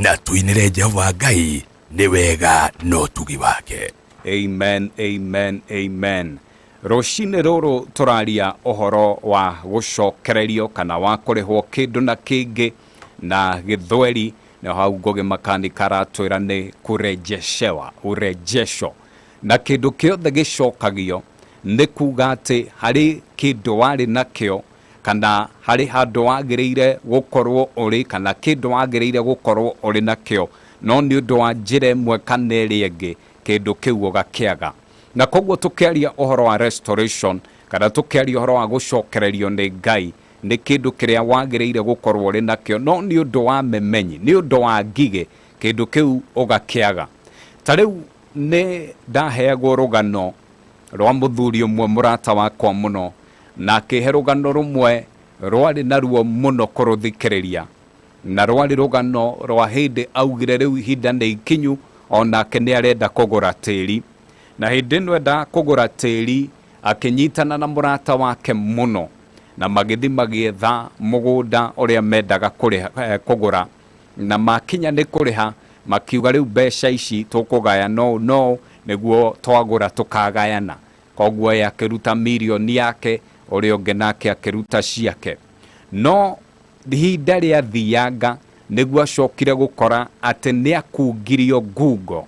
na tuinire Jehova Ngai ni wega no tugi wake. Amen, amen, amen. Roshine roro turaria ohoro wa gucokererio kana wa kurihwo kindu na kingi na githweri na hau Ngoge Makanika aratwira ni kurejeshewa, urejesho. Na kindu kiothe gicokagio ni kuga ati hari kindu wari nakio kana hari handu wagiriire gukorwo uri kana kindu wagiriire gukorwo uri nakio no ni undu wa njira imwe kana iri ingi kindu kiu ugakiaga. Na koguo tukiaria ohoro wa restoration kana tukiaria ohoro wa gucokererio ni Ngai ni kindu kiria wagiriire gukorwo uri nakio no ni undu wa memenyi, ni undu wa ngige kindu kiu ugakiaga. Tariu ni ndaheagwo rugano rwa muthuri umwe murata wakwa muno na akihe rugano rumwe rwari naruo muno kuruthikiriria na rwari rugano rwa hindi augire riu ihinda ni ikinyu onake ni arenda kugura tiri na hindi no enda kugura tiri akinyitana na murata wake muno na magithi magietha mugunda uria mendaga kugura na makinya ni kuriha makiuga riu mbeca ici tukugaya no niguo twagura tukagayana. Koguo yakiruta milioni yake uria ungi nake akiruta ciake no ihinda ria thianga niguo acokire gukora ati ni akungirio ngungo.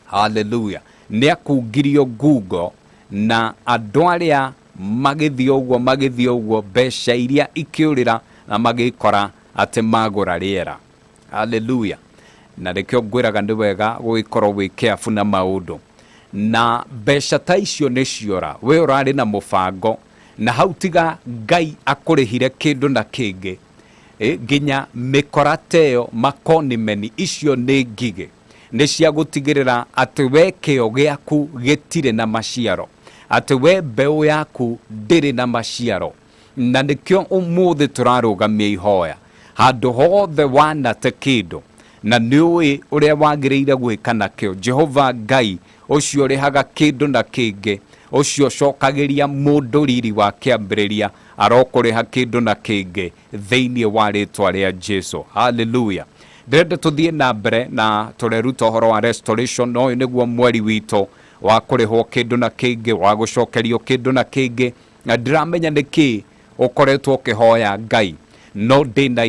Hallelujah. Ni akungirio ngungo na andu aria magithio uguo mbeca iria ikiurira na magikora ati magura riera. Hallelujah. Na rekio ngwiraga ndi wega gugikorwo wi careful na maundu na mbeca ta icio ni ciora we urari na mubango na hau tiga Ngai akurihire kindu na kingi nginya mikora teyo makonimeni icio ni ngige ni cia gutigirira ati we kio giaku gitire na maciaro ati we mbeu yaku ndiri na maciaro na nikio umuthi turarugamia ihoya handu hothe wana te kindu na niui uria wagiriire gwika nakio Jehova Ngai ucio rihaga kindu na kingi ucio cokagiria mundu riri wa kiambiriria arokuriha kindu na kingi thiini wa ritwa ria Jesu. Hallelujah. Ndenda tuthie na mbere na tureruta uhoro wa restoration no niguo mweri wito wa kurihwo kindu na kingi wa gucokerio kindu na kingi na ndiramenya niki ukoretwo ukihoya Ngai no ndina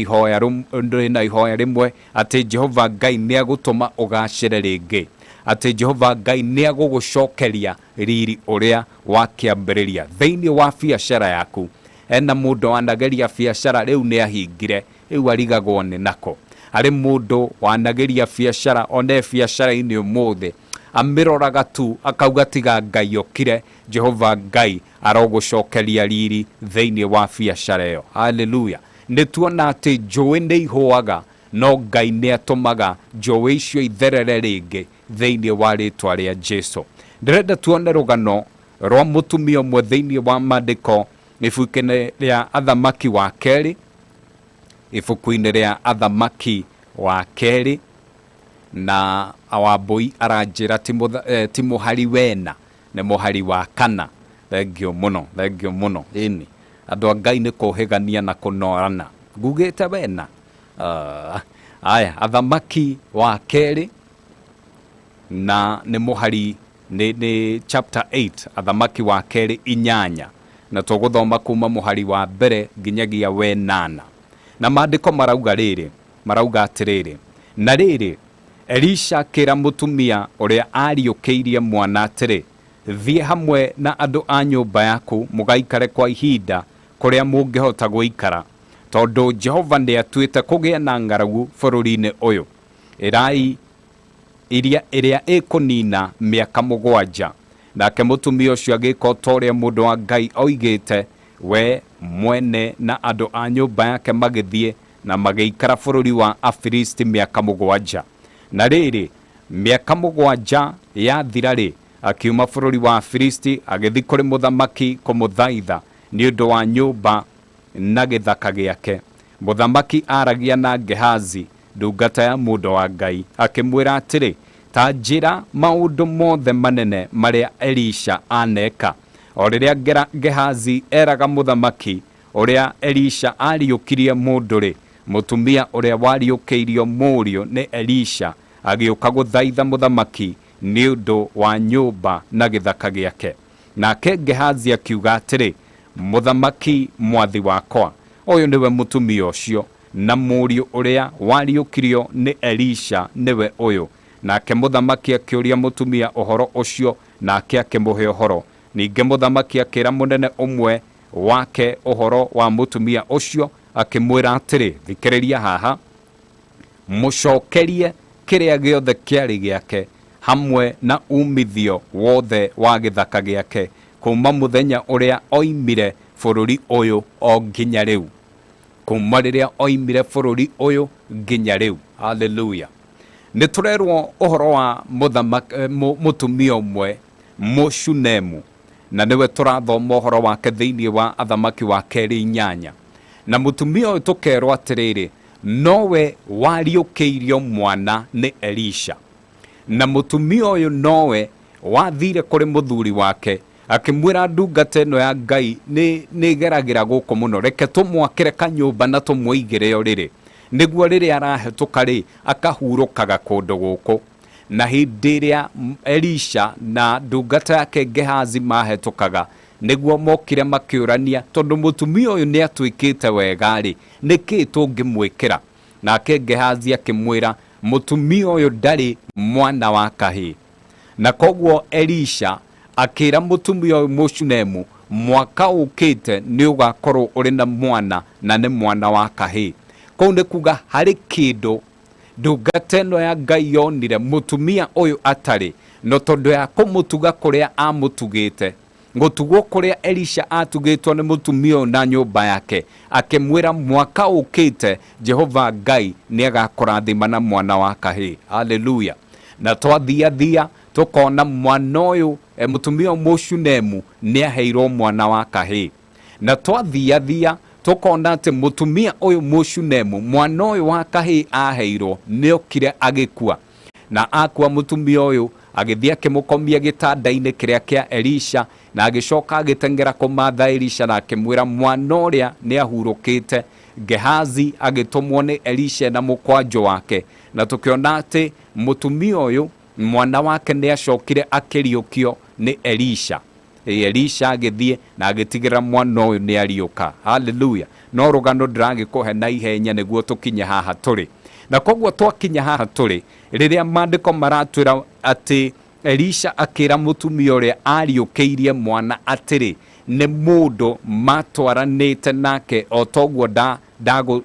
ihoya rimwe ati Jehova Ngai ni agutuma ugacire ringi ati Jehova Ngai ni agugucokeria riri uria wakiambiriria thiini wa biacara yaku. Ena mundu wanageria biacara riu ni ahingire riu arigagwo ni nako. Ari mundu wanageria biacara one biacara ini umuthi amiroraga tu akauga tiga Ngai okire Jehova Ngai arogucokeria riri thiini wa biacara iyo. Hallelujah. Nituona ati njui ni ihuaga no Ngai ni atumaga njui icio itherere ringi thiini wa ritwa ria Jesu. Ndirenda tuone rugano rwa mutumia umwe thiini wa mandiko ibuku-ini ria Athamaki wa Keri, ibuku-ini ria Athamaki wa Keri na Awambui aranjira ti muhari wena ni muhari wa kana. Thengio muno ini andu a Ngai ni kuhigania na kunorana ngugite wena. Aya Athamaki wa Keri na ni muhari ni chapter 8 Athamaki wa Keri 8 na tuguthoma kuma muhari wa mbere nginyagia we 8 na mandiko marauga atiriri na riri Elisha kira mutumia uria ariukiirie mwana atiri thie hamwe na andu a nyumba yaku mugaikare kwa ihinda kuria mungihota guikara tondu Jehova ni atuite kugia na ngaragu bururi-ini uyu irai iria ikunina miaka 7 nake mutumia ucio agika utoria mundu wa Ngai oigite we mwene na andu a nyumba yake magithie na magiikara bururi wa Afilisti miaka 7 na riri miaka 7 yathira akiuma bururi wa Afilisti agithi kuri muthamaki kumuthaitha ni undu wa nyumba na githaka giake. Muthamaki aragia na Gehazi ndungata ya mundu wa Ngai akimwira atiri ta njira maundu mothe manene maria Elisha aneka. O riria Gehazi eraga muthamaki uria Elisha ariukirie munduri mutumia uria wariukiirio murio ni Elisha agiuka guthaitha muthamaki ni undu wa nyumba na githaka giake. Nake Gehazi akiuga atiri, muthamaki mwathi wakwa, uyu niwe mutumia ucio, na murio uria wariukirio ni Elisha niwe uyu. Nake muthamaki akiuria mutumia uhoro ucio, nake akimuhe uhoro. Ninge muthamaki akira munene umwe wake uhoro wa mutumia ucio, akimwira atiri, thikiriria haha, mucokerie kiria giothe kiari giake hamwe na umithio wothe wa githaka giake kuma muthenya uria oimire bururi uyu o nginya riu, kuma riria oimire bururi uyu nginya riu. Haleluya. Niturerwo uhoro wa mutumia umwe Mushunemu, na niwe turathoma uhoro wake thiini wa Athamaki wa Keri 8. Na mutumia uyu tukerwo atiriri, nowe wariukiirio mwana ni Elisha. Na mutumia uyu nowe wathire kuri muthuri wake akimwira ndungata ino ya Ngai ni geragira guku muno, reke tumwakire kanyumba na tumwigire uriri, niguo riri arahetuka ri akahurukaga kundu guku. Na hindi iria Elisha na ndungata yake Gehazi mahetukaga, niguo mokire makiurania, tondu mutumia uyu ni atwikite wega ri, niki tungimwikira? Nake Gehazi akimwira, mutumia uyu ndari mwana wa kahii. Na koguo Elisha akira mutumia uyu Mushunemu, mwaka ukite ni ugakorwo uri na mwana, na ni mwana wa kahii. Kou ni kuga hari kindu ndungata ino ya Ngai yonire mutumia uyu atari, no tondu ya kumutuga kuria amutugite, gutugwo kuria Elisha atugitwo ni mutumia uyu na nyumba yake, akimwira mwaka ukite Jehova Ngai ni agakurathima na mwana wa kahii. Haleluya. Na twathiathia tukona mwana uyu mutumia Mushunemu ni aheirwo mwana wa kahii. Na twathiathia tukona ati mutumia uyu Mushunemu mwana uyu wa kahii aheirwo ni okire agikua. Na akua mutumia uyu agithia kimukomia gitanda-ini kiria kia Elisha, na agicoka agitengera kumatha Elisha na akimwira mwana uria ni ahurukite. Gehazi agitumwo ni Elisha na mukwanjo wake, na tukiona ati mutumia uyu mwana wake ni acokire akiriukio ni Elisha. Elisha agithie na agitigira mwana uyu ni ariuka. Haleluya. No rugano ndiragikuhe na ihenya niguo tukinye haha turi. Na koguo twakinya haha turi, riria mandiko maratwira ati Elisha akira mutumia uria ariukiirie mwana atiri, ni mundu matwaranite nake o toguo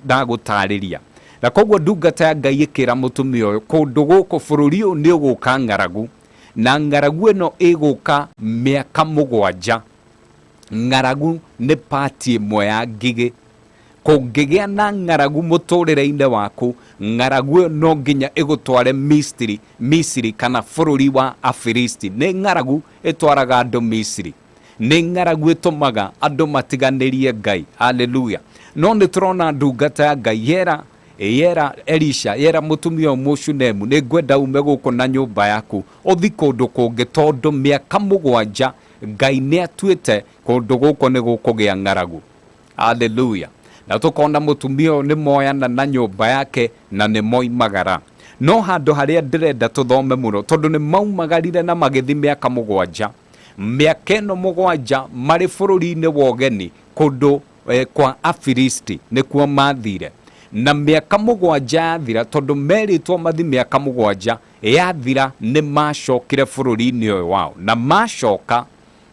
ndagutariria. Na koguo ndungata ya Ngai ikira mutumia uyu, kundu guku bururi uyu ni uguka ng'aragu, na ng'aragu ino iguka miaka 7. Ng'aragu ni pati imwe ya ngigi. Kungigia na ng'aragu muturire-ine waku, ng'aragu no nginya igutware Misiri kana bururi wa Afilisti. Ni ng'aragu itwaraga andu Misiri, ni ng'aragu itumaga andu matiganirie Ngai. Haleluya. No ni turona ndungata ya Ngai yera Elisha, yera mutumia Mushunemu, ni ngwenda ume guku na nyumba yaku uthi kundu kungi, tondu miaka 7 Ngai ni atuite kundu guku ni gukugia ng'aragu. Haleluya. Na tukona mutumia ni moyana na nyumba yake na ni moimagara. No handu haria ndirenda tuthome muno, tondu ni maumagarire na magithi miaka 7. Miaka ino 7 mari bururi-ini wa ugeni kundu kwa Afilisti nikuo mathire. Na miaka 7 yathira, tondu meritwo mathi miaka 7 yathira, ni macokire bururi-ini uyu wao. Na macoka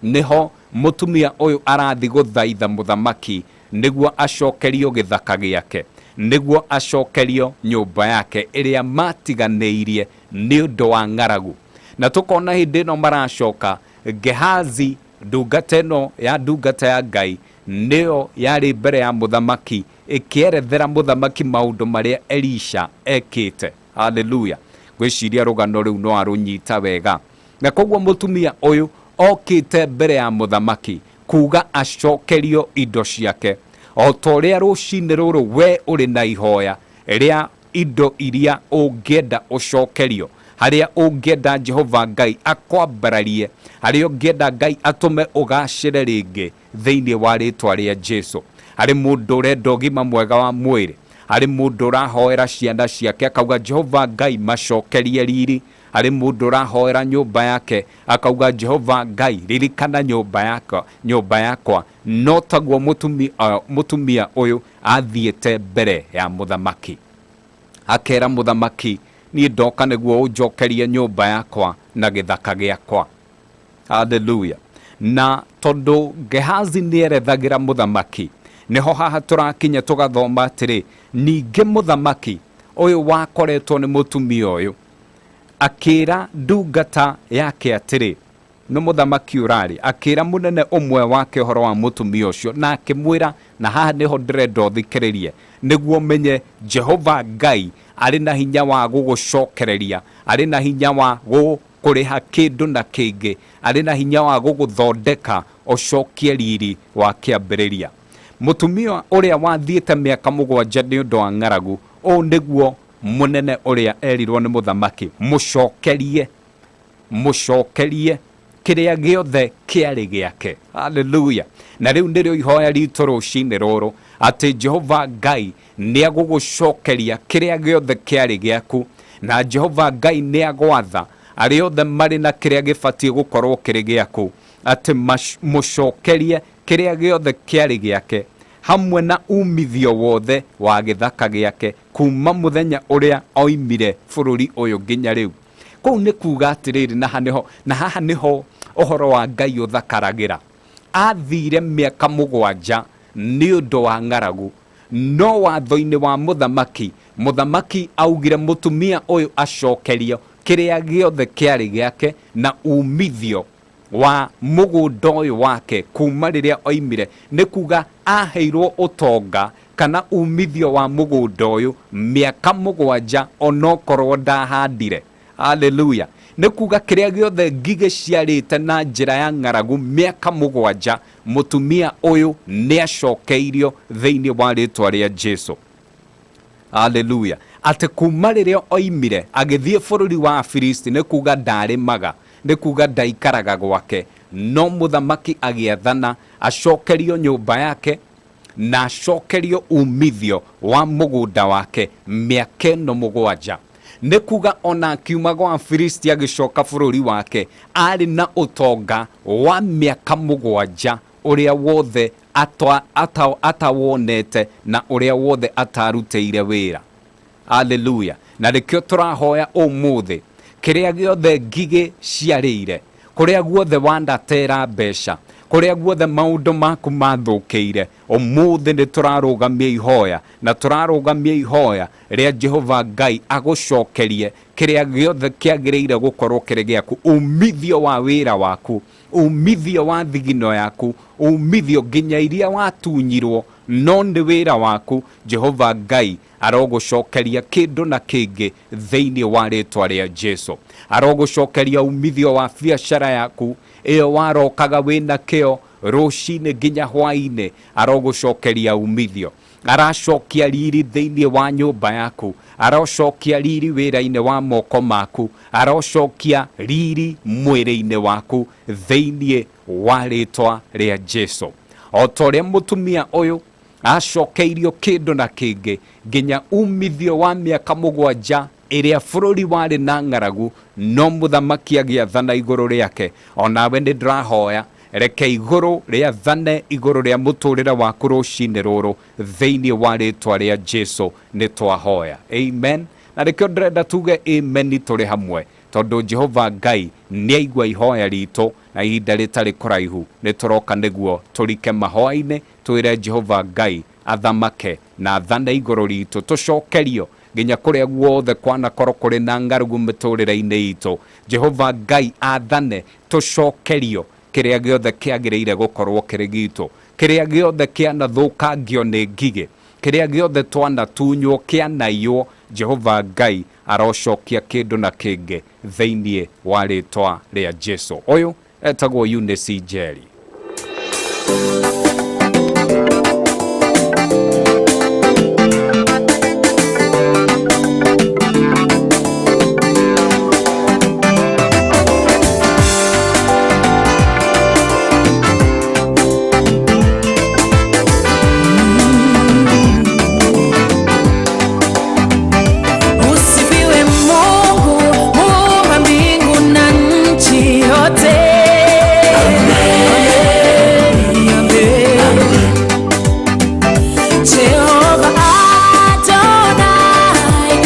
niho mutumia uyu arathi guthaitha muthamaki niguo acokerio githaka giake, niguo acokerio nyumba yake iria matiganeirie ni undu wa ng'aragu. Na tukona hindi ino maracoka, Gehazi ndungata ino ya ndungata ya Ngai niyo yari mbere ya muthamaki ikierethera muthamaki maundu maria Elisha ekite. Haleluya. Gwiciria rugano riu no arunyita wega. Na koguo mutumia uyu okite mbere ya muthamaki kuga acokerio indo ciake, o toria rucini ruru we uri na ihoya ria indo iria ungienda ucokerio, haria ungienda Jehova Ngai akwambararie, haria ungienda Ngai atume ugacire ringi thiini wa ritwa ria Jesu. Hari mundu urenda ugima mwega wa mwiri, arĩ mũndũ ũrahoera ciana ciake akauga Jehova Ngai macokerie riri, arĩ mũndũ ũrahoera nyũmba yake akauga Jehova Ngai ririkana nyũmba yakwa. No taguo mũtumia ũyũ athiĩte mbere ya mũthamaki, akera mũthamaki, niĩ ndoka nĩguo ũnjokerie nyũmba yakwa na gĩthaka gĩakwa. Hallelujah. Na tondũ Gehazi nĩerethagĩra mũthamaki, niho haha tũrakinya tũgathoma atĩrĩ, ningĩ mũthamaki ũyũ wakoretwo nĩ mũtumia ũyũ akĩra ndungata yake atĩrĩ, nĩ mũthamaki ũrarĩ, akĩra mũnene ũmwe wake ũhoro wa mũtumia ũcio, na akĩmwĩra, na haha nĩho ndĩrenda ũthikĩrĩrie nĩguo menye Jehova Ngai arĩ na hinya wa gũgũcokereria, arĩ na hinya wa gũkũrĩha kĩndũ na kĩngĩ, arĩ na hinya wa gũgũthondeka ũcokie riri wa kĩambĩrĩria. Mũtumia ũrĩa wathiĩte mĩaka 7 nĩ ũndũ wa ng'aragu, ũũ nĩguo mũnene ũrĩa erirwo nĩ mũthamaki, mũcokerie kĩrĩa gĩothe kĩarĩ gĩake. Hallelujah. Na rĩu nĩrĩo ihoya ritũ rũcinĩ rũrũ, atĩ Jehova Ngai nĩagũgũcokeria kĩrĩa gĩothe kĩarĩ gĩaku, na Jehova Ngai nĩagwatha arĩa othe marĩ na kĩrĩa gĩbatiĩ gũkorwo kĩrĩ gĩaku, atĩ mũcokerie kĩrĩa gĩothe kĩarĩ gĩake, hamwe na umithio wothe wa gĩthaka gĩake kuma mũthenya ũrĩa oimire bũrũri ũyũ nginya rĩu. Kũu nĩ kuuga atĩrĩrĩ, na haha nĩho ũhoro wa Ngai ũthakaragĩra. Athire mĩaka 7 nĩ ũndũ wa ng'aragu, no watho-inĩ wa mũthamaki augire mũtumia ũyũ acokerio kĩrĩa gĩothe kĩarĩ gĩake na umithio wa mũgũnda ũyũ wake kuma rĩrĩa oimire. Nĩ kuga aheirwo ũtonga kana umithio wa mũgũnda ũyũ mĩaka 7 onokorwo ndahandire. Hallelujah. Nĩ kuga kĩrĩa gĩothe ngigĩ ciarĩte na njĩra ya ng'aragu mĩaka 7, mũtumia ũyũ nĩacokeirio thĩinĩ wa rĩtwa rĩa Jesũ. Hallelujah. Atĩ kuma rĩrĩa oimire agĩthiĩ bũrũri wa Afilisti, nĩ kuga ndarĩmaga, nĩ kuga ndaikaraga gwake, no mũthamaki agĩathana acokerio nyũmba yake na acokerio umithio wa mũgũnda wake mĩaka 7. Nĩ kuga ona akiuma gwa Afilisti agĩcoka bũrũri wake arĩ na ũtonga wa mĩaka 7 ũrĩa wothe atawonete na ũrĩa wothe atarutĩire wĩra. Hallelujah. Na rĩkĩo tũrahoya ũmũthĩ, kĩrĩa gĩothe ngigĩ ciarĩire, kũrĩa guothe wandatera mbeca, kũrĩa guothe maũndũ maku mathũkĩire, ũmũthĩ nĩ tũrarũgamia ihoya, na tũrarũgamia ihoya rĩa Jehova Ngai agũcokerie kĩrĩa gĩothe kĩagĩrĩire gũkorwo kĩrĩ gĩaku, umithio wa wĩra waku, umithio wa thigino yaku, umithio nginya iria watunyirwo no nĩ wĩra waku. Jehova Ngai arogũcokeria kĩndũ na kĩngĩ thĩinĩ wa rĩtwa rĩa Jesũ. Arogũcokeria umithio wa biacara yaku ĩyo warokaga wĩna kĩo rũcinĩ nginya hwainĩ, arogũcokeria umithio. Aracokia riri thĩinĩ wa nyũmba yaku, arocokia riri wĩra-inĩ wa moko maku, arocokia riri mwĩrĩ-inĩ waku thĩinĩ wa rĩtwa rĩa Jesũ. O ta ũrĩa mũtumia ũyũ acokeirio kĩndũ na kĩngĩ nginya umithio wa mĩaka 7 ĩrĩa bũrũri warĩ na ng'aragu, no mũthamaki agĩathana igũrũ rĩake. Onawe nĩ ndĩrahoya, reke igũrũ rĩathane igũrũ rĩa mũtũrĩre waku rũcinĩ rũrũ thĩinĩ wa rĩtwa rĩa Jesũ nĩ twahoya. Amen. Na rĩkĩo ndĩrenda tuge amen tũrĩ hamwe, tondũ Jehova Ngai nĩaigua ihoya ritũ, na ihinda rĩtarĩ kũraihu nĩ tũroka nĩguo tũrike mahoya-inĩ, twĩre Jehova Ngai athamake na athane igũrũ ritũ, tũcokerio nginya kũrĩa guothe kwanakorwo kũrĩ na ng'aragu mĩtũrĩre-inĩ itũ. Jehova Ngai athane tũcokerio kĩrĩa gĩothe kĩagĩrĩire gũkorwo kĩrĩ gitũ, kĩrĩa gĩothe kĩanathũkangio nĩ ngigĩ, kĩrĩa gĩothe twanatunywo kĩanaiywo. Jehova Ngai arocokia kĩndũ na kĩngĩ thĩinĩ wa rĩtwa rĩa Jesũ. Ũyũ etagwo Eunice Njeri.